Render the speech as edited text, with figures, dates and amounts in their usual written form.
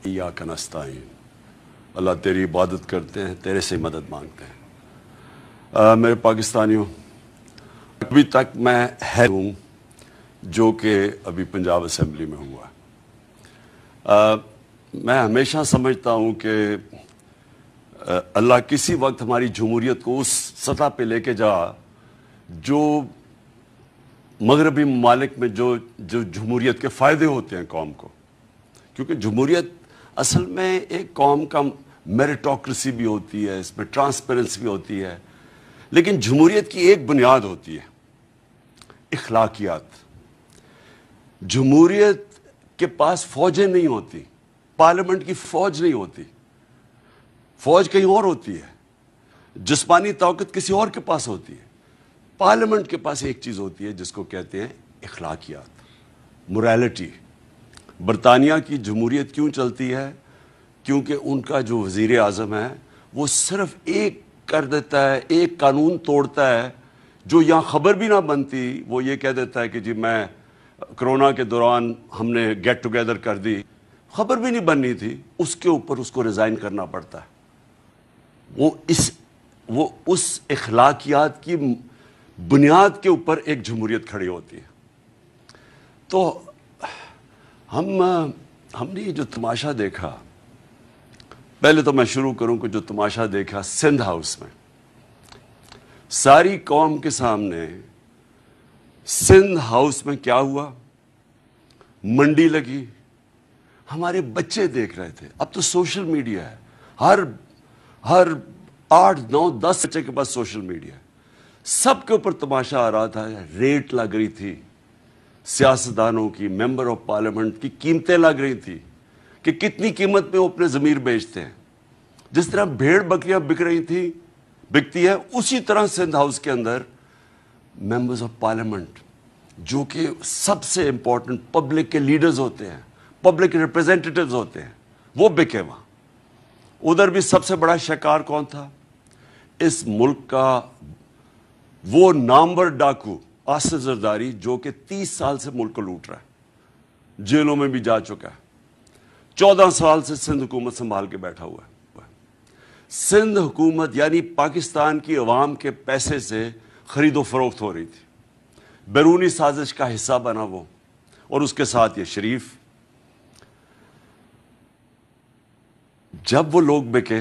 इय्याक नस्तईन, अल्लाह तेरी इबादत करते हैं, तेरे से मदद मांगते हैं। मेरे पाकिस्तानियों, अभी तक मैं है हूँ जो कि अभी पंजाब असम्बली में हुआ। मैं हमेशा समझता हूँ कि अल्लाह किसी वक्त हमारी जमहूरियत को उस सतह पे लेके जा जो मगरबी ममालिक में जो जमहूरियत के फ़ायदे होते हैं कौम को, क्योंकि जमहूरियत असल में एक कौम का मेरिटोक्रेसी भी होती है, इसमें ट्रांसपेरेंसी भी होती है, लेकिन जमहूरियत की एक बुनियाद होती है इखलाकियात। जमहूरियत के पास फौजें नहीं होती, पार्लियामेंट की फौज नहीं होती, फौज कहीं और होती है, जिस्मानी ताकत किसी और के पास होती है। पार्लियामेंट के पास एक चीज़ होती है जिसको कहते हैं इखलाकियात, मोरालिटी। बरतानिया की जमहूरियत क्यों चलती है? क्योंकि उनका जो वज़ीर आज़म है वो सिर्फ एक कर देता है, एक कानून तोड़ता है जो यहाँ ख़बर भी ना बनती। वो ये कह देता है कि जी मैं कोरोना के दौरान हमने गेट टुगेदर कर दी, ख़बर भी नहीं बननी थी, उसके ऊपर उसको रिज़ाइन करना पड़ता है। वो उस इखलाकियात की बुनियाद के ऊपर एक जमहूरियत खड़ी होती है। तो हमने ये जो तमाशा देखा, पहले तो मैं शुरू करूं कि जो तमाशा देखा सिंध हाउस में, सारी कौम के सामने सिंध हाउस में क्या हुआ, मंडी लगी, हमारे बच्चे देख रहे थे। अब तो सोशल मीडिया है, हर 8, 9, 10 बच्चे के पास सोशल मीडिया है, सबके ऊपर तमाशा आ रहा था। रेट लग रही थी सियासतदानों की, मेंबर ऑफ पार्लियामेंट की कीमतें लग रही थी कि कितनी कीमत में वो अपने ज़मीर बेचते हैं। जिस तरह भेड़ बकरियां बिकती है, उसी तरह सिंध हाउस के अंदर मेंबर्स ऑफ पार्लियामेंट जो कि सबसे इंपॉर्टेंट पब्लिक के लीडर्स होते हैं, पब्लिक रिप्रेजेंटेटिव्स होते हैं, वो बिके वहां। उधर भी सबसे बड़ा शिकार कौन था? इस मुल्क का वो नामवर डाकू आसिफ जरदारी, जो कि 30 साल से मुल्क को लूट रहा है, जेलों में भी जा चुका है, 14 साल से सिंध हुकूमत संभाल के बैठा हुआ है। सिंध हुकूमत यानी पाकिस्तान की अवाम के पैसे से खरीदो फरोख्त हो रही थी, बैरूनी साजिश का हिस्सा बना वो, और उसके साथ ये शरीफ। जब वो लोग बिके